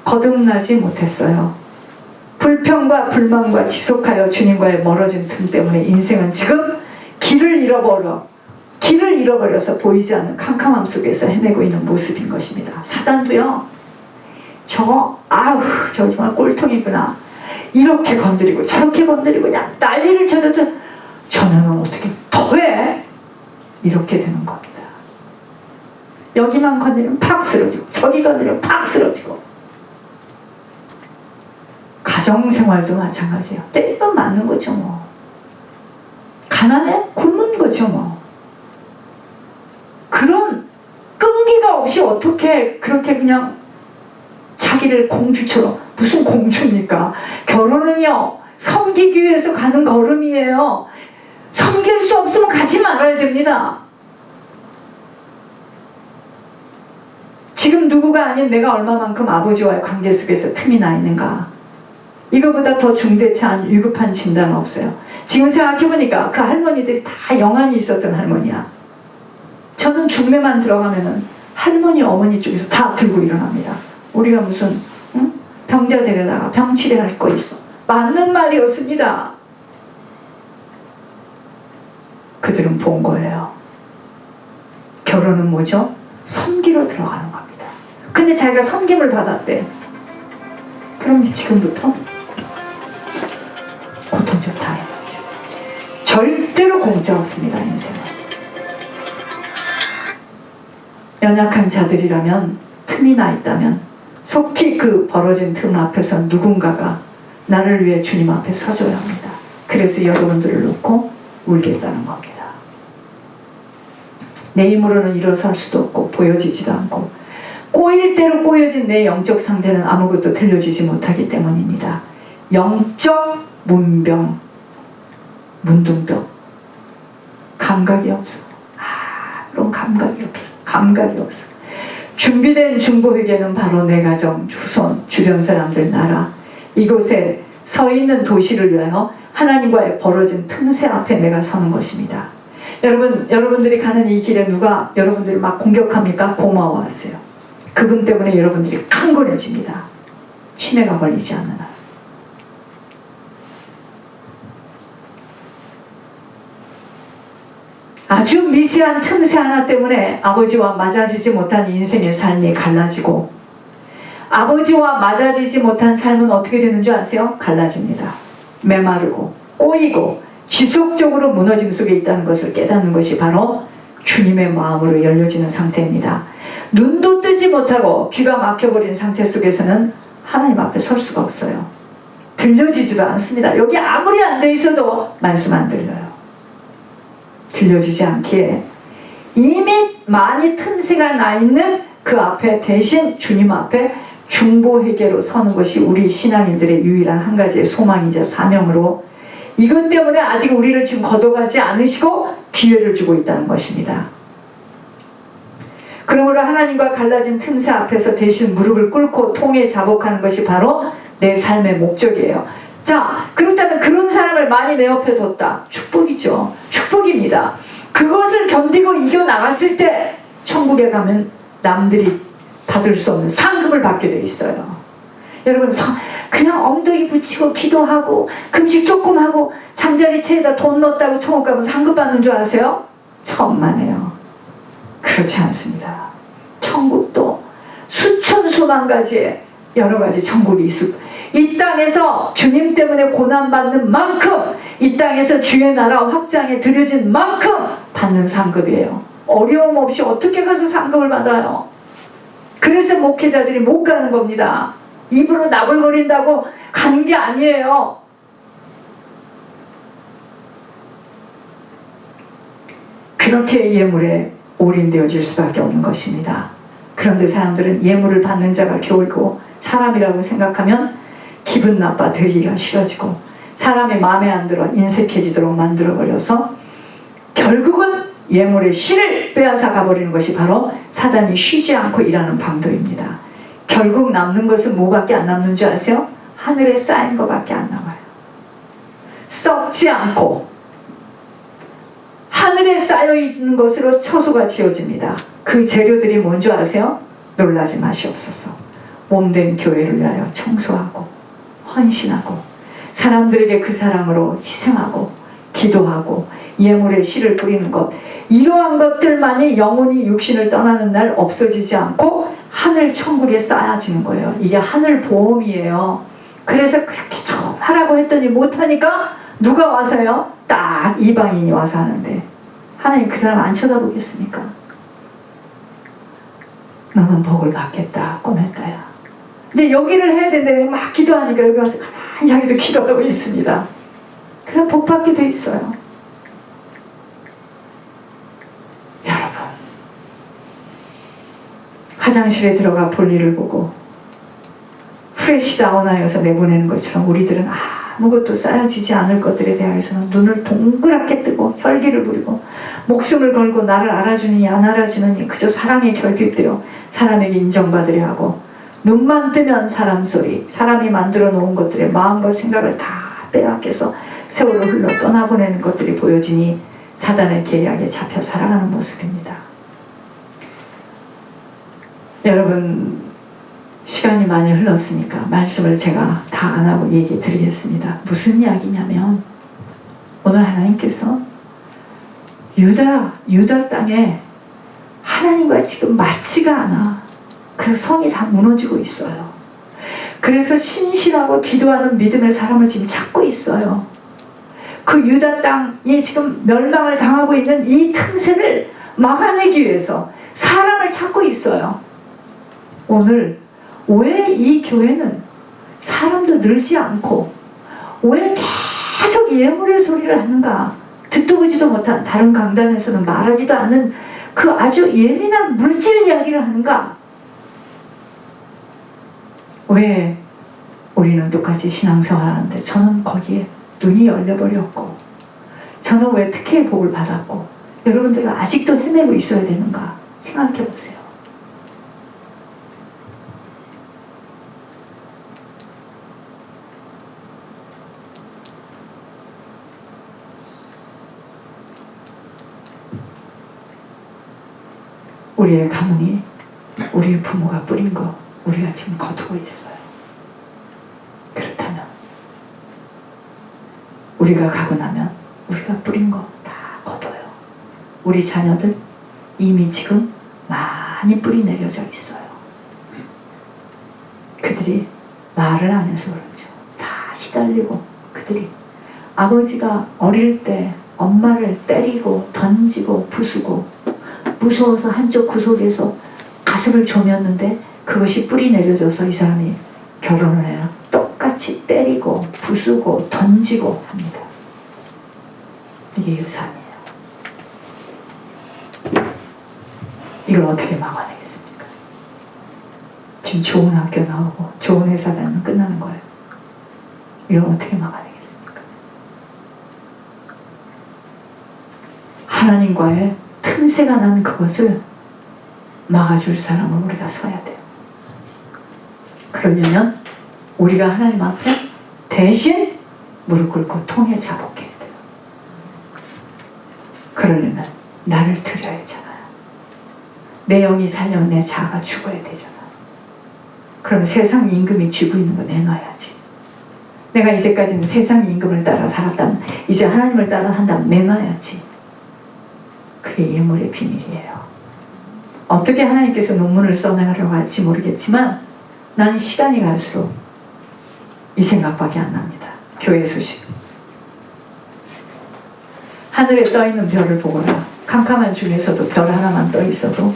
거듭나지 못했어요. 불평과 불만과 지속하여 주님과의 멀어진 틈 때문에 인생은 지금 길을 잃어버려서 보이지 않는 캄캄함 속에서 헤매고 있는 모습인 것입니다. 사단도요, 저거 정말 꼴통이구나, 이렇게 건드리고 저렇게 건드리고 그냥 난리를 쳐도 저는 어떻게 더해, 이렇게 되는 겁니다. 여기만 건드리면 팍 쓰러지고 저기 건드리면 팍 쓰러지고. 가정생활도 마찬가지예요. 때리면 맞는 거죠 뭐. 가난해? 굶는 거죠 뭐. 그런 끈기가 없이 어떻게 그렇게 그냥 자기를 공주처럼, 무슨 공주입니까? 결혼은요, 섬기기 위해서 가는 걸음이에요. 섬길 수 없으면 가지 말아야 됩니다. 지금 누구가 아닌 내가 얼마만큼 아버지와의 관계 속에서 틈이 나 있는가, 이거보다 더 중대치 않은 위급한 진단은 없어요. 지금 생각해보니까 그 할머니들이 다 영안이 있었던 할머니야. 저는 중매만 들어가면은 할머니 어머니 쪽에서 다 들고 일어납니다. 우리가 무슨 병자 데려다가 병치레 할 거 있어. 맞는 말이었습니다. 그들은 본 거예요. 결혼은 뭐죠? 섬기러 들어가는 겁니다. 근데 자기가 섬김을 받았대. 그럼 지금부터 고통 좀 당해야지. 절대로 공짜 없습니다, 인생은. 연약한 자들이라면, 틈이 나 있다면 속히 그 벌어진 틈 앞에서 누군가가 나를 위해 주님 앞에 서줘야 합니다. 그래서 여러분들을 놓고 울겠다는 겁니다. 내 힘으로는 일어설 수도 없고 보여지지도 않고 꼬일 대로 꼬여진 내 영적 상태는 아무것도 들려지지 못하기 때문입니다. 영적 문병, 문둥병. 감각이 없어. 그런 감각이 없어. 준비된 중보회개는 바로 내 가정, 후손, 주변 사람들, 나라, 이곳에 서 있는 도시를 위하여 하나님과의 벌어진 틈새 앞에 내가 서는 것입니다. 여러분들이 가는 이 길에 누가 여러분들을 막 공격합니까? 고마워하세요. 그분 때문에 여러분들이 강건해집니다. 치매가 걸리지 않는 한. 아주 미세한 틈새 하나 때문에 아버지와 맞아지지 못한 인생의 삶이 갈라지고, 아버지와 맞아지지 못한 삶은 어떻게 되는 줄 아세요? 갈라집니다. 메마르고 꼬이고 지속적으로 무너짐 속에 있다는 것을 깨닫는 것이 바로 주님의 마음으로 열려지는 상태입니다. 눈도 뜨지 못하고 귀가 막혀버린 상태 속에서는 하나님 앞에 설 수가 없어요. 들려지지도 않습니다. 여기 아무리 앉아 있어도 말씀 안 들려요. 들려지지 않기에 이미 많이 틈새가 나 있는 그 앞에 대신 주님 앞에 중보회개로 서는 것이 우리 신앙인들의 유일한 한 가지의 소망이자 사명으로, 이것 때문에 아직 우리를 지금 걷어가지 않으시고 기회를 주고 있다는 것입니다. 그러므로 하나님과 갈라진 틈새 앞에서 대신 무릎을 꿇고 통에 자복하는 것이 바로 내 삶의 목적이에요. 자, 그렇다면 그런 사람을 많이 내 옆에 뒀다. 축복이죠. 축복입니다. 그것을 견디고 이겨나갔을 때 천국에 가면 남들이 받을 수 없는 상급을 받게 돼 있어요. 여러분, 그냥 엉덩이 붙이고 기도하고 금식 조금 하고 잠자리채에다 돈 넣었다고 천국 가면 상급 받는 줄 아세요? 천만에요. 그렇지 않습니다. 천국도 수천 수만 가지의 여러 가지 천국이 있을, 이 땅에서 주님 때문에 고난받는 만큼, 이 땅에서 주의 나라 확장에 들여진 만큼 받는 상급이에요. 어려움 없이 어떻게 가서 상급을 받아요? 그래서 목회자들이 못 가는 겁니다. 입으로 나불거린다고 가는 게 아니에요. 그렇게 예물에 올인되어질 수밖에 없는 것입니다. 그런데 사람들은 예물을 받는 자가 겨울고 사람이라고 생각하면 기분 나빠 되기가 싫어지고 사람이 마음에 안 들어 인색해지도록 만들어버려서 결국은 예물의 씨를 빼앗아 가버리는 것이 바로 사단이 쉬지 않고 일하는 방도입니다. 결국 남는 것은 뭐밖에 안 남는 줄 아세요? 하늘에 쌓인 것밖에 안 남아요. 썩지 않고 하늘에 쌓여있는 것으로 처소가 지어집니다. 그 재료들이 뭔 줄 아세요? 놀라지 마시옵소서. 몸된 교회를 위하여 청소하고 헌신하고 사람들에게 그 사랑으로 희생하고 기도하고 예물의 씨를 뿌리는 것, 이러한 것들만이 영혼이 육신을 떠나는 날 없어지지 않고 하늘 천국에 쌓여지는 거예요. 이게 하늘 보험이에요. 그래서 그렇게 좀 하라고 했더니 못하니까 누가 와서요? 딱 이방인이 와서 하는데 하나님 그 사람 안 쳐다보겠습니까? 너는 복을 받겠다 꼬맸다야. 근데 여기를 해야 되는데 막 기도하니까 여기 와서 가만히 자기도 기도하고 있습니다. 그래서 복 받게 돼 있어요. 여러분, 화장실에 들어가 볼일을 보고 프레시 다운하여서 내보내는 것처럼 우리들은 아무것도 쌓여지지 않을 것들에 대해서는 눈을 동그랗게 뜨고 혈기를 부리고 목숨을 걸고 나를 알아주느니 안 알아주느니 그저 사랑에 결핍되어 사람에게 인정받으려 하고, 눈만 뜨면 사람 소리, 사람이 만들어 놓은 것들의 마음과 생각을 다 빼앗겨서 세월을 흘러 떠나보내는 것들이 보여지니 사단의 계략에 잡혀 살아가는 모습입니다. 여러분, 시간이 많이 흘렀으니까 말씀을 제가 다 안 하고 얘기 드리겠습니다. 무슨 이야기냐면, 오늘 하나님께서 유다 땅에 하나님과 지금 맞지가 않아. 그 성이 다 무너지고 있어요. 그래서 신실하고 기도하는 믿음의 사람을 지금 찾고 있어요. 그 유다 땅이 지금 멸망을 당하고 있는 이 틈새를 막아내기 위해서 사람을 찾고 있어요. 오늘 왜 이 교회는 사람도 늘지 않고 왜 계속 예물의 소리를 하는가? 듣도 보지도 못한, 다른 강단에서는 말하지도 않는 그 아주 예민한 물질 이야기를 하는가? 왜 우리는 똑같이 신앙생활 하는데 저는 거기에 눈이 열려버렸고, 저는 왜 특혜의 복을 받았고 여러분들은 아직도 헤매고 있어야 되는가 생각해 보세요. 우리의 가문이, 우리의 부모가 뿌린 거 우리가 지금 거두고 있어요. 그렇다면 우리가 가고 나면 우리가 뿌린 거 다 거둬요. 우리 자녀들 이미 지금 많이 뿌리 내려져 있어요. 그들이 말을 안 해서 그렇죠. 다 시달리고, 그들이 아버지가 어릴 때 엄마를 때리고 던지고 부수고 무서워서 한쪽 구석에서 가슴을 조였는데 그것이 뿌리 내려져서 이 사람이 결혼을 해요. 똑같이 때리고 부수고 던지고 합니다. 이게 유산이에요. 이걸 어떻게 막아내겠습니까? 지금 좋은 학교 나오고 좋은 회사 다니면 끝나는 거예요. 이걸 어떻게 막아내겠습니까? 하나님과의 틈새가 난 그것을 막아줄 사람은 우리가 서야 돼요. 그러려면 우리가 하나님 앞에 대신 무릎 꿇고 통해 자복해야 돼요. 그러려면 나를 드려야 하잖아요. 내 영이 살려면 내 자아가 죽어야 되잖아. 그럼 세상 임금이 쥐고 있는 거 내놔야지. 내가 이제까지는 세상 임금을 따라 살았다면 이제 하나님을 따라 산다면 내놔야지. 그게 예물의 비밀이에요. 어떻게 하나님께서 논문을 써나가려고 할지 모르겠지만 나는 시간이 갈수록 이 생각밖에 안 납니다. 교회 소식. 하늘에 떠있는 별을 보거라. 캄캄한 중에서도 별 하나만 떠 있어도